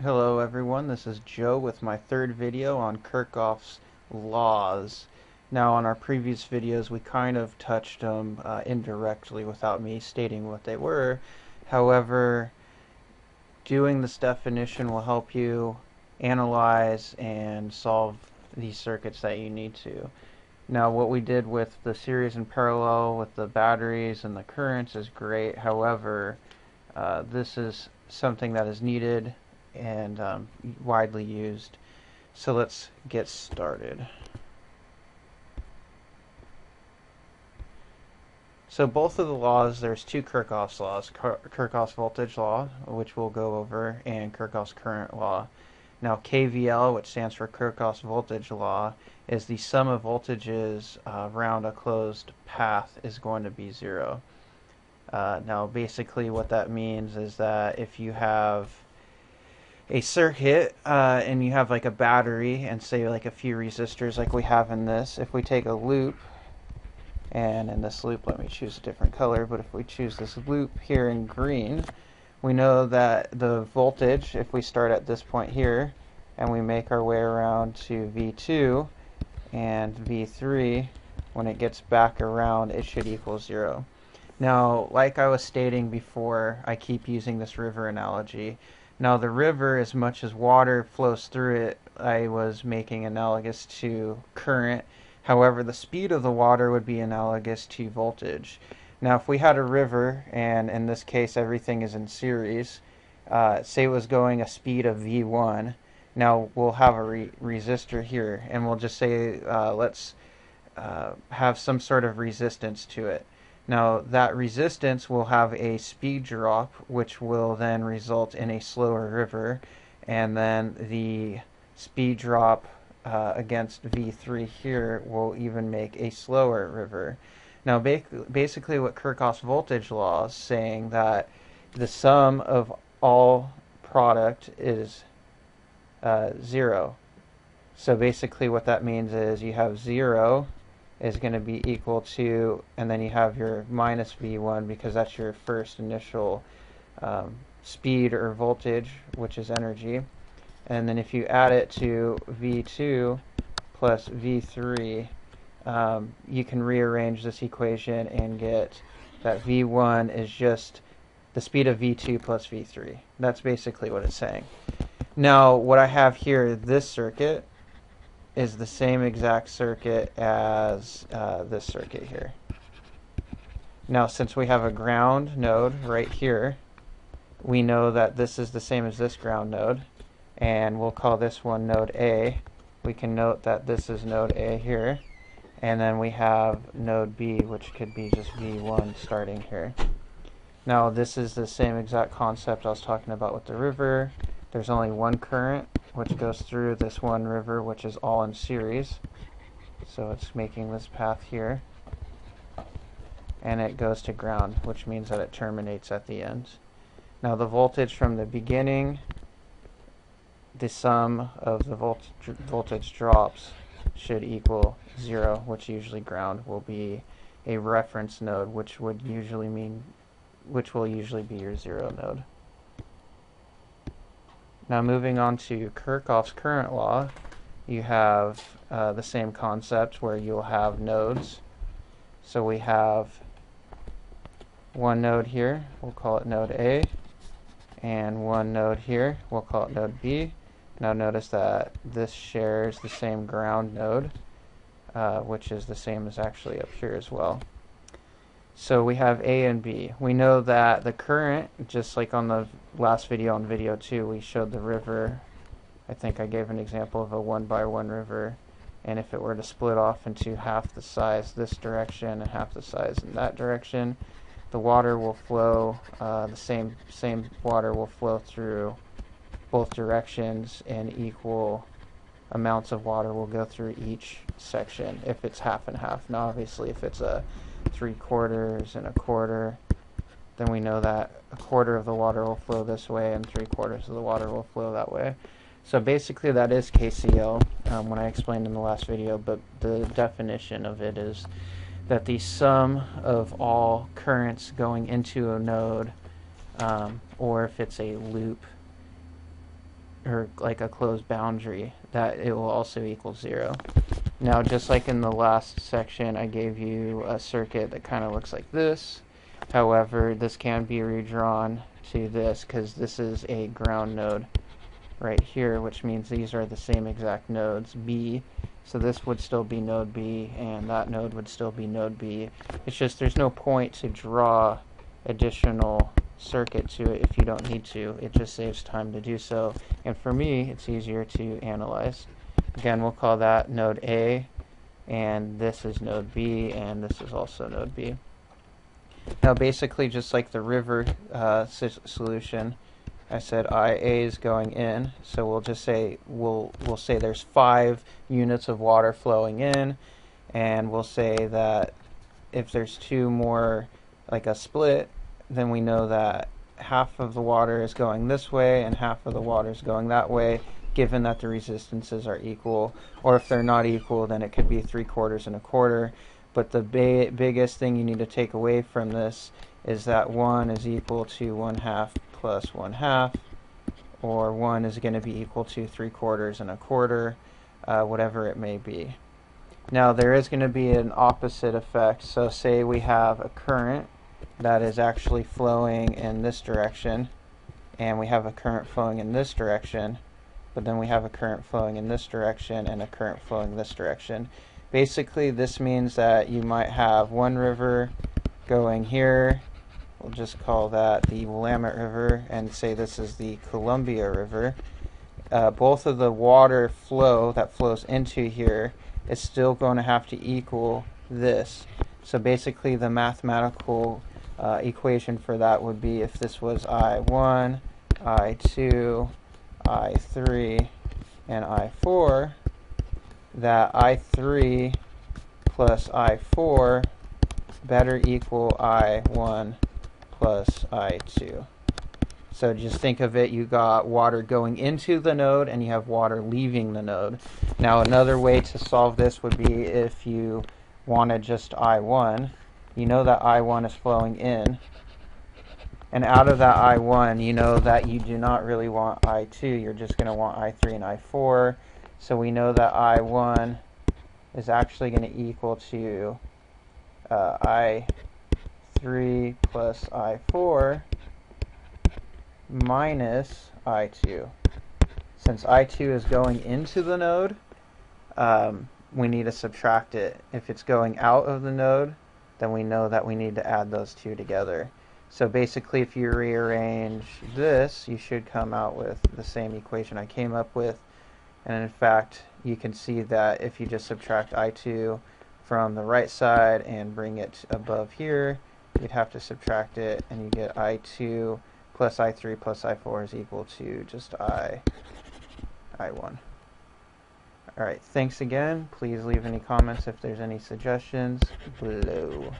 Hello everyone, this is Joe with my third video on Kirchhoff's laws. Now on our previous videos we kind of touched them indirectly without me stating what they were. However, doing this definition will help you analyze and solve these circuits that you need to. Now what we did with the series and parallel with the batteries and the currents is great. However, this is something that is needed and widely used. So let's get started. So both of the laws, there's two Kirchhoff's laws, Kirchhoff's voltage law, which we'll go over, and Kirchhoff's current law. Now KVL, which stands for Kirchhoff's voltage law, is the sum of voltages around a closed path is going to be zero. Now basically what that means is that if you have a circuit and you have like a battery and say like a few resistors like we have in this, if we take a loop, and in this loop let me choose a different color, but if we choose this loop here in green, we know that the voltage, if we start at this point here and we make our way around to V2 and V3, when it gets back around it should equal 0. Now, like I was stating before, I keep using this river analogy. Now the river, as much as water flows through it, I was making analogous to current. However, the speed of the water would be analogous to voltage. Now if we had a river, and in this case everything is in series, say it was going a speed of V1, now we'll have a resistor here, and we'll just say let's have some sort of resistance to it. Now that resistance will have a speed drop, which will then result in a slower river, and then the speed drop against V3 here will even make a slower river. Now basically what Kirchhoff's voltage law is saying that the sum of all product is 0. So basically what that means is you have 0 is going to be equal to, and then you have your minus V1 because that's your first initial speed or voltage, which is energy. And then if you add it to V2 plus V3, you can rearrange this equation and get that V1 is just the speed of V2 plus V3. That's basically what it's saying. Now what I have here, this circuit, is the same exact circuit as this circuit here. Now since we have a ground node right here, we know that this is the same as this ground node, and we'll call this one node A. We can note that this is node A here, and then we have node B, which could be just V1 starting here. Now this is the same exact concept I was talking about with the river. There's only one current which goes through this one river, which is all in series. So it's making this path here. And it goes to ground, which means that it terminates at the end. Now the voltage from the beginning, the sum of the voltage drops should equal 0, which usually ground will be a reference node, which will usually be your 0 node. Now moving on to Kirchhoff's current law, you have the same concept where you'll have nodes. So we have one node here, we'll call it node A, and one node here, we'll call it node B. Now notice that this shares the same ground node, which is the same as actually up here as well. So we have A and B. We know that the current, just like on the last video, on video 2, we showed the river. I think I gave an example of a 1-by-1 river, and if it were to split off into half the size this direction and half the size in that direction, the water will flow, the same water will flow through both directions, and equal amounts of water will go through each section if it's half and half. Now obviously if it's a 3/4 and a quarter, then we know that a quarter of the water will flow this way and 3/4 of the water will flow that way. So basically that is KCL when I explained in the last video, but the definition of it is that the sum of all currents going into a node, or if it's a loop, or like a closed boundary, that it will also equal 0. Now, just like in the last section, I gave you a circuit that kind of looks like this. However, this can be redrawn to this because this is a ground node right here, which means these are the same exact nodes, B. So this would still be node B, and that node would still be node B. It's just there's no point to draw additional circuit to it if you don't need to. It just saves time to do so. And for me, it's easier to analyze. Again, we'll call that node A, and this is node B, and this is also node B. Now, basically, just like the river solution, I said IA is going in, so we'll just say we'll say there's 5 units of water flowing in, and we'll say that if there's 2 more, like a split, then we know that half of the water is going this way and half of the water is going that way, given that the resistances are equal. Or if they're not equal, then it could be 3/4 and 1/4. But the biggest thing you need to take away from this is that 1 is equal to 1/2 plus 1/2, or 1 is going to be equal to 3/4 and 1/4, whatever it may be. Now, there is going to be an opposite effect. So say we have a current that is actually flowing in this direction, and we have a current flowing in this direction, but then we have a current flowing in this direction and a current flowing this direction. Basically, this means that you might have one river going here. We'll just call that the Willamette River, and say this is the Columbia River. Both of the water flow that flows into here is still going to have to equal this. So basically, the mathematical equation for that would be, if this was I1, I2, I3, and I4, that I3 plus I4 better equal I1 plus I2. So just think of it, you got water going into the node and you have water leaving the node. Now, another way to solve this would be if you wanted just I1. You know that I1 is flowing in, and out of that I1, you know that you do not really want I2. You're just going to want I3 and I4. So we know that I1 is actually going to equal to I3 plus I4 minus I2. Since I2 is going into the node, we need to subtract it. If it's going out of the node, then we know that we need to add those two together. So basically, if you rearrange this, you should come out with the same equation I came up with. And in fact, you can see that if you just subtract I2 from the right side and bring it above here, you'd have to subtract it, and you get I2 plus I3 plus I4 is equal to just I1. Alright, thanks again. Please leave any comments if there's any suggestions below.